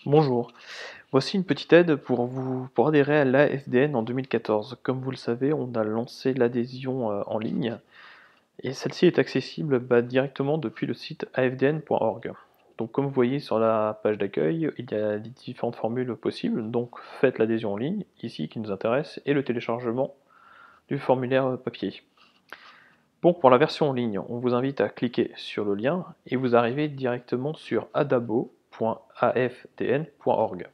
Bonjour, voici une petite aide pour adhérer à l'AFDN en 2014. Comme vous le savez, on a lancé l'adhésion en ligne et celle-ci est accessible directement depuis le site afdn.org. Donc comme vous voyez sur la page d'accueil, il y a les différentes formules possibles. Donc faites l'adhésion en ligne, ici qui nous intéresse, et le téléchargement du formulaire papier. Bon, pour la version en ligne, on vous invite à cliquer sur le lien et vous arrivez directement sur adabo.afdn.org.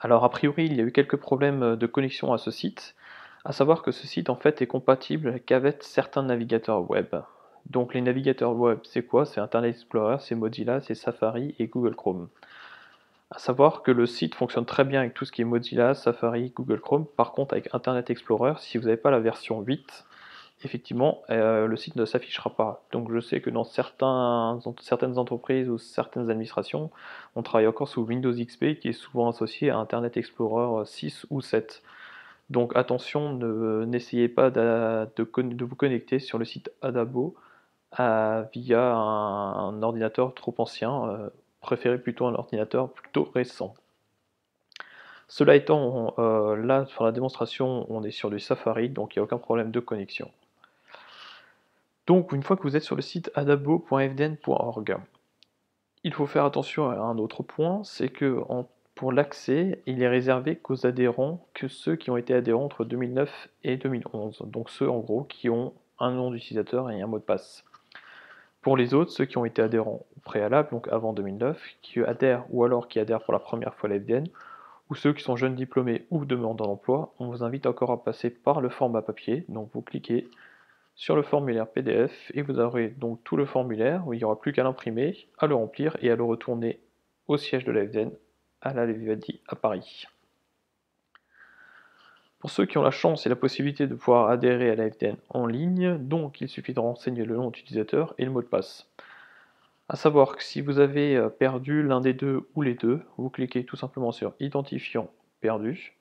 Alors a priori, il y a eu quelques problèmes de connexion à ce site, à savoir que ce site en fait est compatible qu'avec certains navigateurs web. Donc les navigateurs web, c'est quoi? C'est Internet Explorer, c'est Mozilla, c'est Safari et Google Chrome. À savoir que le site fonctionne très bien avec tout ce qui est Mozilla, Safari, Google Chrome. Par contre, avec Internet Explorer, si vous n'avez pas la version 8, effectivement, le site ne s'affichera pas. Donc je sais que dans certaines entreprises ou certaines administrations, on travaille encore sous Windows XP qui est souvent associé à Internet Explorer 6 ou 7. Donc attention, n'essayez pas de vous connecter sur le site Adabo via un ordinateur trop ancien. Préférez plutôt un ordinateur plutôt récent. Cela étant, là sur la démonstration, on est sur du Safari, donc il n'y a aucun problème de connexion. Donc une fois que vous êtes sur le site adabo.fdn.org, il faut faire attention à un autre point, c'est que pour l'accès, il est réservé qu'aux adhérents, que ceux qui ont été adhérents entre 2009 et 2011. Donc ceux en gros qui ont un nom d'utilisateur et un mot de passe. Pour les autres, ceux qui ont été adhérents au préalable, donc avant 2009, qui adhèrent ou alors qui adhèrent pour la première fois à l'FDN, ou ceux qui sont jeunes diplômés ou demandeurs d'emploi, on vous invite encore à passer par le format papier. Donc vous cliquez sur le formulaire PDF et vous aurez donc tout le formulaire où il n'y aura plus qu'à l'imprimer, à le remplir et à le retourner au siège de l'AFDN à la Vivaldi à Paris. Pour ceux qui ont la chance et la possibilité de pouvoir adhérer à l'AFDN en ligne, donc il suffit de renseigner le nom d'utilisateur et le mot de passe. A savoir que si vous avez perdu l'un des deux ou les deux, vous cliquez tout simplement sur Identifiant perdu,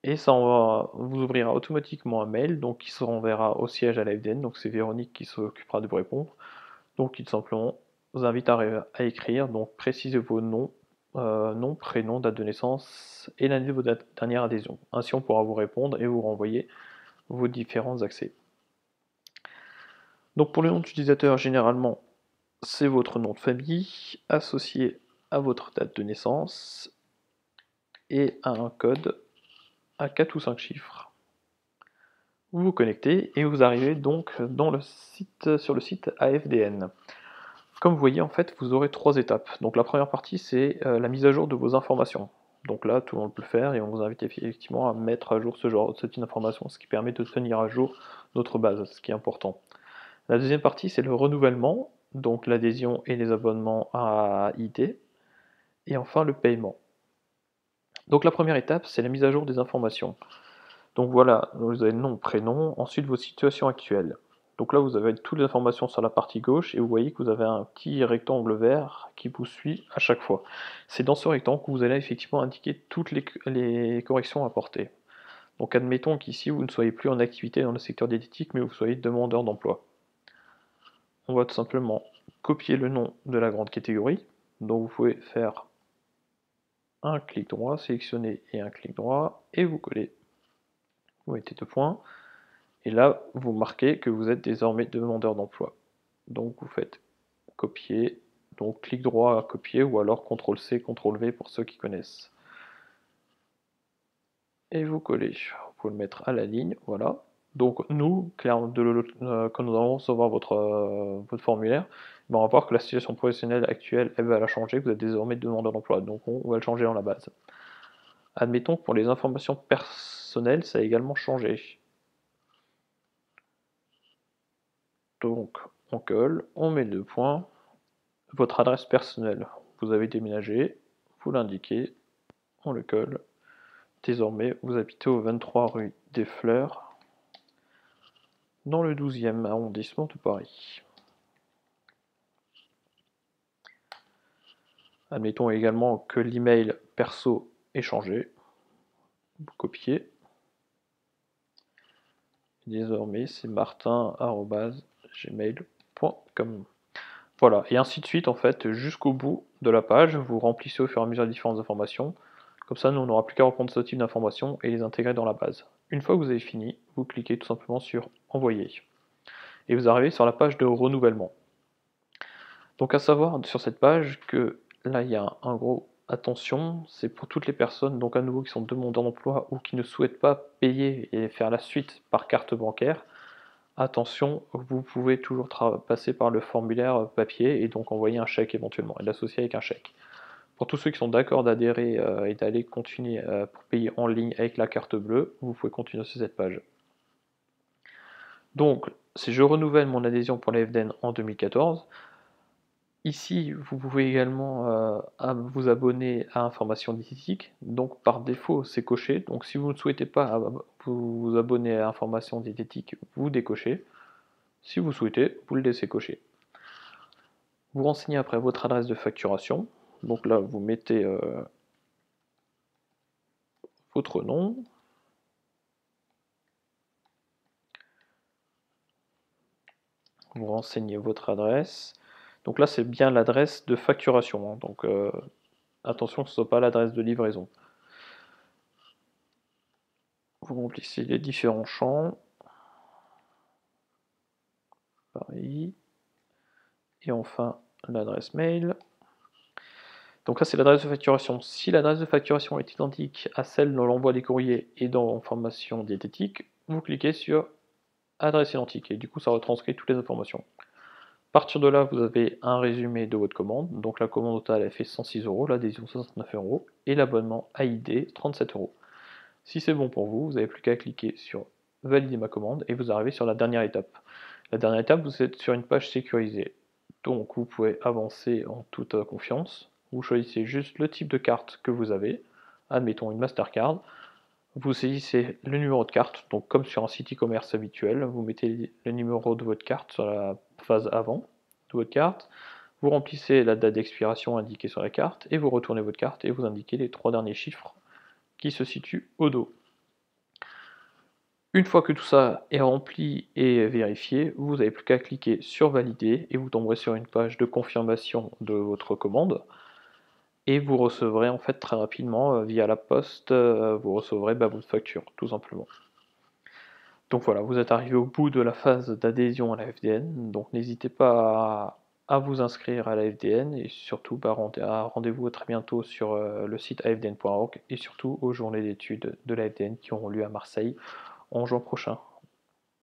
et ça vous ouvrira automatiquement un mail donc qui se renverra au siège à l'AFDN, donc c'est Véronique qui s'occupera de vous répondre. Donc il simplement vous invite à écrire, donc précisez vos noms, nom, prénom, date de naissance et l'année de votre dernière adhésion. Ainsi on pourra vous répondre et vous renvoyer vos différents accès. Donc pour le nom d'utilisateur, généralement c'est votre nom de famille associé à votre date de naissance et à un code à 4 ou 5 chiffres. Vous vous connectez et vous arrivez donc sur le site AFDN. Comme vous voyez, en fait, vous aurez 3 étapes. Donc la première partie, c'est la mise à jour de vos informations. Donc là, tout le monde peut le faire et on vous invite effectivement à mettre à jour ce type d'informations, ce qui permet de tenir à jour notre base, ce qui est important. La deuxième partie, c'est le renouvellement, donc l'adhésion et les abonnements à IT. Et enfin, le paiement. Donc la première étape, c'est la mise à jour des informations. Donc voilà, vous avez nom, prénom, ensuite vos situations actuelles. Donc là, vous avez toutes les informations sur la partie gauche et vous voyez que vous avez un petit rectangle vert qui vous suit à chaque fois. C'est dans ce rectangle que vous allez effectivement indiquer toutes les corrections apportées. Donc admettons qu'ici, vous ne soyez plus en activité dans le secteur diététique, mais vous soyez demandeur d'emploi. On va tout simplement copier le nom de la grande catégorie. Donc vous pouvez faire un clic droit, sélectionner et un clic droit, et vous collez. Vous mettez 2 points. Et là, vous marquez que vous êtes désormais demandeur d'emploi. Donc vous faites copier, donc clic droit à copier ou alors CTRL-C, CTRL-V pour ceux qui connaissent. Et vous collez. Vous pouvez le mettre à la ligne, voilà. Donc nous, clairement, quand nous allons recevoir votre formulaire, on va voir que la situation professionnelle actuelle, elle va changer, vous êtes désormais demandeur d'emploi, donc on va le changer dans la base. Admettons que pour les informations personnelles, ça a également changé. Donc on colle, on met 2 points, votre adresse personnelle, vous avez déménagé, vous l'indiquez, on le colle. Désormais, vous habitez au 23 rue des Fleurs, dans le 12e arrondissement de Paris. Admettons également que l'email perso est changé. Vous copiez. Désormais, c'est martin@gmail.com. Voilà, et ainsi de suite en fait, jusqu'au bout de la page, vous remplissez au fur et à mesure les différentes informations. Comme ça, nous, on n'aura plus qu'à reprendre ce type d'informations et les intégrer dans la base. Une fois que vous avez fini, vous cliquez tout simplement sur Envoyer. Et vous arrivez sur la page de renouvellement. Donc à savoir sur cette page que là, il y a un gros attention, c'est pour toutes les personnes, donc à nouveau qui sont demandeurs d'emploi ou qui ne souhaitent pas payer et faire la suite par carte bancaire. Attention, vous pouvez toujours passer par le formulaire papier et donc envoyer un chèque éventuellement et l'associer avec un chèque. Pour tous ceux qui sont d'accord d'adhérer et d'aller continuer pour payer en ligne avec la carte bleue, vous pouvez continuer sur cette page. Donc, si je renouvelle mon adhésion pour la FDN en 2014, ici vous pouvez également vous abonner à Information Diététique. Donc par défaut c'est coché, donc si vous ne souhaitez pas vous abonner à Information Diététique, vous décochez. Si vous souhaitez, vous le laissez cocher. Vous renseignez après votre adresse de facturation. Donc là, vous mettez votre nom. Vous renseignez votre adresse. Donc là, c'est bien l'adresse de facturation. Hein. Donc attention que ce ne soit pas l'adresse de livraison. Vous remplissez les différents champs. Pareil. Et enfin, l'adresse mail. Donc là, c'est l'adresse de facturation. Si l'adresse de facturation est identique à celle dans l'envoi des courriers et dans Information Diététique, vous cliquez sur adresse identique et du coup, ça retranscrit toutes les informations. À partir de là, vous avez un résumé de votre commande. Donc la commande totale, elle fait 106 €, l'adhésion 69 € et l'abonnement AID 37 €. Si c'est bon pour vous, vous n'avez plus qu'à cliquer sur valider ma commande et vous arrivez sur la dernière étape. La dernière étape, vous êtes sur une page sécurisée. Donc vous pouvez avancer en toute confiance. Vous choisissez juste le type de carte que vous avez, admettons une Mastercard. Vous saisissez le numéro de carte, donc comme sur un site e-commerce habituel, vous mettez le numéro de votre carte sur la phase avant de votre carte, vous remplissez la date d'expiration indiquée sur la carte, et vous retournez votre carte et vous indiquez les 3 derniers chiffres qui se situent au dos. Une fois que tout ça est rempli et vérifié, vous n'avez plus qu'à cliquer sur valider et vous tomberez sur une page de confirmation de votre commande. Et vous recevrez en fait très rapidement via la poste, vous recevrez votre facture, tout simplement. Donc voilà, vous êtes arrivé au bout de la phase d'adhésion à la FDN, donc n'hésitez pas à vous inscrire à la FDN et surtout rendez-vous très bientôt sur le site afdn.org et surtout aux journées d'études de la FDN qui auront lieu à Marseille en juin prochain.